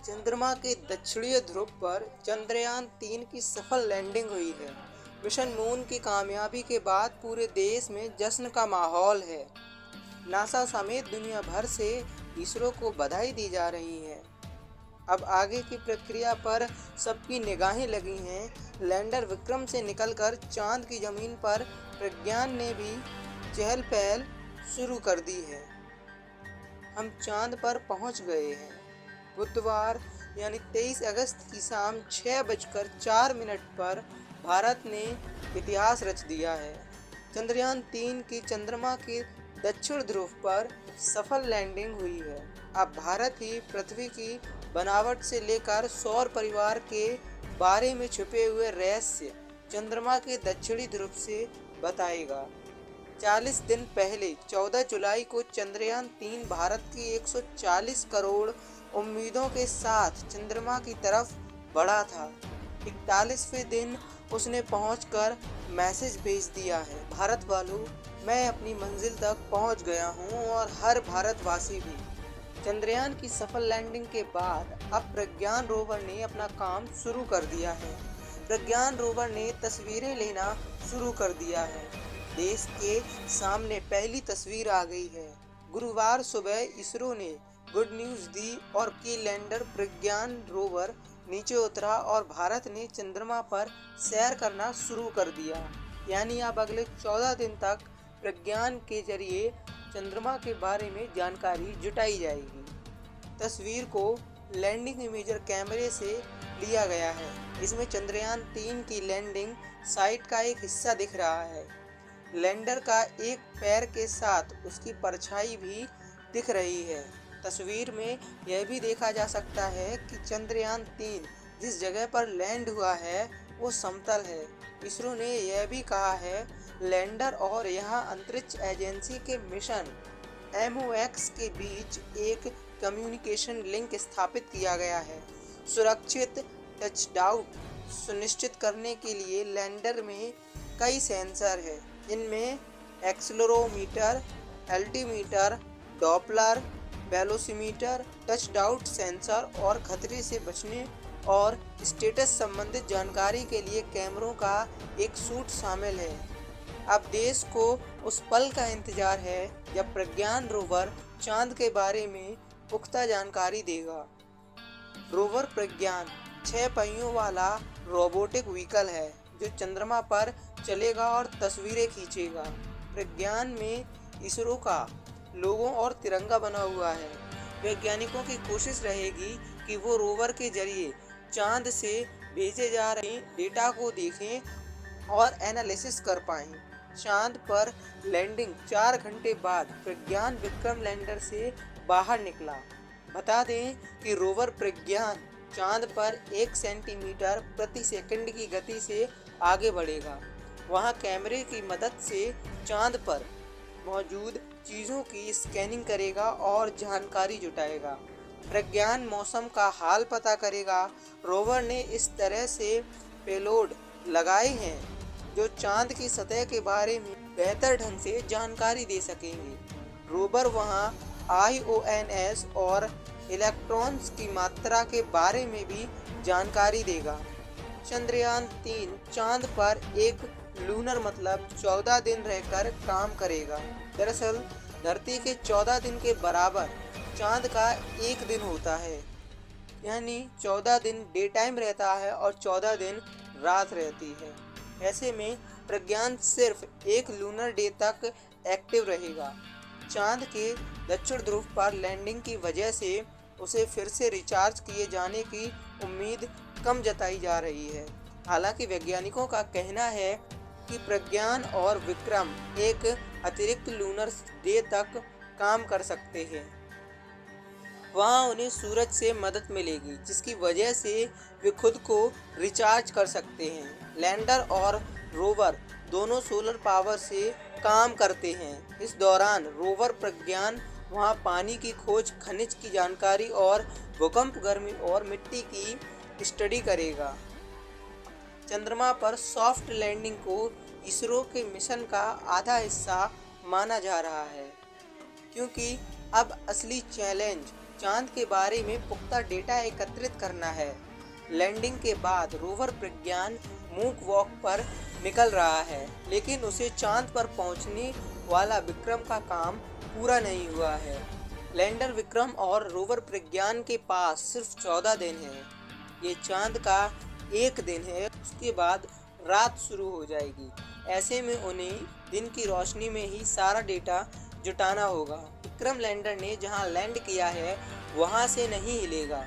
चंद्रमा के दक्षिणी ध्रुव पर चंद्रयान-3 की सफल लैंडिंग हुई है। मिशन मून की कामयाबी के बाद पूरे देश में जश्न का माहौल है। नासा समेत दुनिया भर से इसरो को बधाई दी जा रही है। अब आगे की प्रक्रिया पर सबकी निगाहें लगी हैं। लैंडर विक्रम से निकलकर चांद की जमीन पर प्रज्ञान ने भी चहल पहल शुरू कर दी है। हम चांद पर पहुंच गए हैं। बुधवार यानी 23 अगस्त की शाम 6:04 पर भारत ने इतिहास रच दिया है। चंद्रयान-3 की चंद्रमा के दक्षिण ध्रुव पर सफल लैंडिंग हुई है। अब भारत ही पृथ्वी की बनावट से लेकर सौर परिवार के बारे में छुपे हुए रहस्य चंद्रमा के दक्षिणी ध्रुव से बताएगा। 40 दिन पहले 14 जुलाई को चंद्रयान-3 भारत की 140 करोड़ उम्मीदों के साथ चंद्रमा की तरफ बढ़ा था। 41वें दिन उसने पहुंचकर मैसेज भेज दिया है, भारत वालों, मैं अपनी मंजिल तक पहुंच गया हूं और हर भारतवासी भी। चंद्रयान की सफल लैंडिंग के बाद अब प्रज्ञान रोवर ने अपना काम शुरू कर दिया है। प्रज्ञान रोवर ने तस्वीरें लेना शुरू कर दिया है। देश के सामने पहली तस्वीर आ गई है। गुरुवार सुबह इसरो ने गुड न्यूज़ दी और की लैंडर प्रज्ञान रोवर नीचे उतरा और भारत ने चंद्रमा पर सैर करना शुरू कर दिया। यानी अब अगले 14 दिन तक प्रज्ञान के जरिए चंद्रमा के बारे में जानकारी जुटाई जाएगी। तस्वीर को लैंडिंग इमेजर कैमरे से लिया गया है। इसमें चंद्रयान-3 की लैंडिंग साइट का एक हिस्सा दिख रहा है। लैंडर का एक पैर के साथ उसकी परछाई भी दिख रही है। तस्वीर में यह भी देखा जा सकता है कि चंद्रयान-3 जिस जगह पर लैंड हुआ है वो समतल है। इसरो ने यह भी कहा है, लैंडर और यहाँ अंतरिक्ष एजेंसी के मिशन MOX के बीच एक कम्युनिकेशन लिंक स्थापित किया गया है। सुरक्षित टचडाउन सुनिश्चित करने के लिए लैंडर में कई सेंसर हैं, जिनमें accelerometer, altimeter, Doppler, velocimeter, touchdown sensor और खतरे से बचने और स्टेटस संबंधित जानकारी के लिए कैमरों का एक सूट शामिल है। अब देश को उस पल का इंतजार है जब प्रज्ञान रोवर चांद के बारे में पुख्ता जानकारी देगा। रोवर प्रज्ञान 6 पहियों वाला रोबोटिक व्हीकल है जो चंद्रमा पर चलेगा और तस्वीरें खींचेगा। प्रज्ञान में इसरो का लोगो और तिरंगा बना हुआ है। वैज्ञानिकों की कोशिश रहेगी कि वो रोवर के जरिए चांद से भेजे जा रहे डेटा को देखें और एनालिसिस कर पाएं। चांद पर लैंडिंग 4 घंटे बाद प्रज्ञान विक्रम लैंडर से बाहर निकला। बता दें कि रोवर प्रज्ञान चांद पर 1 सेंटीमीटर प्रति सेकंड की गति से आगे बढ़ेगा। वहां कैमरे की मदद से चांद पर मौजूद चीज़ों की स्कैनिंग करेगा और जानकारी जुटाएगा। प्रज्ञान मौसम का हाल पता करेगा। रोवर ने इस तरह से पेलोड लगाए हैं जो चांद की सतह के बारे में बेहतर ढंग से जानकारी दे सकेंगे। रोवर वहां IONS और इलेक्ट्रॉन्स की मात्रा के बारे में भी जानकारी देगा। चंद्रयान-3 चांद पर एक लूनर मतलब 14 दिन रहकर काम करेगा। दरअसल धरती के 14 दिन के बराबर चांद का एक दिन होता है। यानी 14 दिन डे टाइम रहता है और 14 दिन रात रहती है। ऐसे में प्रज्ञान सिर्फ एक लूनर डे तक एक्टिव रहेगा। चांद के दक्षिण ध्रुव पर लैंडिंग की वजह से उसे फिर से रिचार्ज किए जाने की उम्मीद कम जताई जा रही है। हालांकि वैज्ञानिकों का कहना है कि प्रज्ञान और विक्रम एक अतिरिक्त लूनर डे तक काम कर सकते हैं। वहां उन्हें सूरज से मदद मिलेगी, जिसकी वजह से वे खुद को रिचार्ज कर सकते हैं। लैंडर और रोवर दोनों सोलर पावर से काम करते हैं। इस दौरान रोवर प्रज्ञान वहां पानी की खोज, खनिज की जानकारी और भूकंप, गर्मी और मिट्टी की स्टडी करेगा। चंद्रमा पर सॉफ्ट लैंडिंग को इसरो के मिशन का आधा हिस्सा माना जा रहा है, क्योंकि अब असली चैलेंज चांद के बारे में पुख्ता डेटा एकत्रित करना है। लैंडिंग के बाद रोवर प्रज्ञान मूक वॉक पर निकल रहा है, लेकिन उसे चांद पर पहुंचने वाला विक्रम का काम पूरा नहीं हुआ है। लैंडर विक्रम और रोवर प्रज्ञान के पास सिर्फ 14 दिन है। ये चांद का एक दिन है, उसके बाद रात शुरू हो जाएगी। ऐसे में उन्हें दिन की रोशनी में ही सारा डेटा जुटाना होगा। विक्रम लैंडर ने जहां लैंड किया है वहां से नहीं हिलेगा,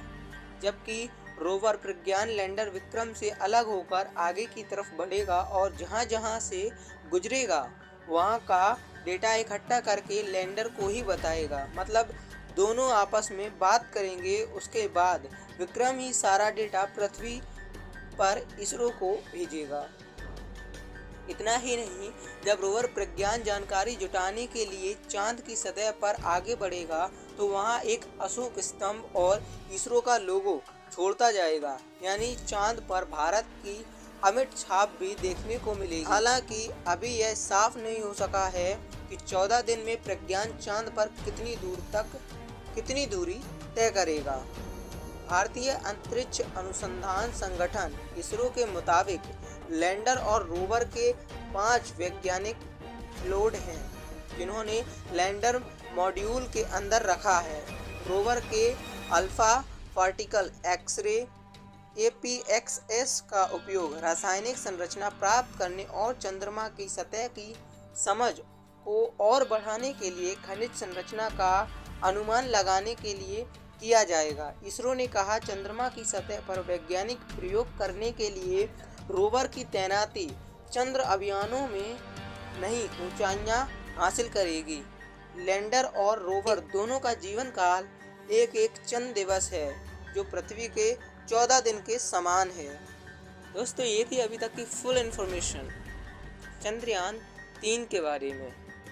जबकि रोवर प्रज्ञान लैंडर विक्रम से अलग होकर आगे की तरफ बढ़ेगा और जहां जहां से गुजरेगा वहां का डेटा इकट्ठा करके लैंडर को ही बताएगा। मतलब दोनों आपस में बात करेंगे, उसके बाद विक्रम ही सारा डेटा पृथ्वी पर इसरो को भेजेगा। इतना ही नहीं, जब रोवर प्रज्ञान जानकारी जुटाने के लिए चांद की सतह पर आगे बढ़ेगा तो वहां एक अशोक स्तंभ और इसरो का लोगो छोड़ता जाएगा, यानी चांद पर भारत की अमिट छाप भी देखने को मिलेगी। हालांकि अभी यह साफ नहीं हो सका है कि 14 दिन में प्रज्ञान चांद पर कितनी दूरी तय करेगा। भारतीय अंतरिक्ष अनुसंधान संगठन इसरो के मुताबिक लैंडर और रोवर के 5 वैज्ञानिक लोड हैं, जिन्होंने लैंडर मॉड्यूल के अंदर रखा है। रोवर के अल्फा पार्टिकल एक्सरे APXS का उपयोग रासायनिक संरचना प्राप्त करने और चंद्रमा की सतह की समझ को और बढ़ाने के लिए खनिज संरचना का अनुमान लगाने के लिए किया जाएगा। इसरो ने कहा, चंद्रमा की सतह पर वैज्ञानिक प्रयोग करने के लिए रोवर की तैनाती चंद्र अभियानों में नई ऊंचाइयां हासिल करेगी। लैंडर और रोवर दोनों का जीवन काल एक चंद्र दिवस है, जो पृथ्वी के 14 दिन के समान है। दोस्तों, ये थी अभी तक की फुल इन्फॉर्मेशन चंद्रयान 3 के बारे में।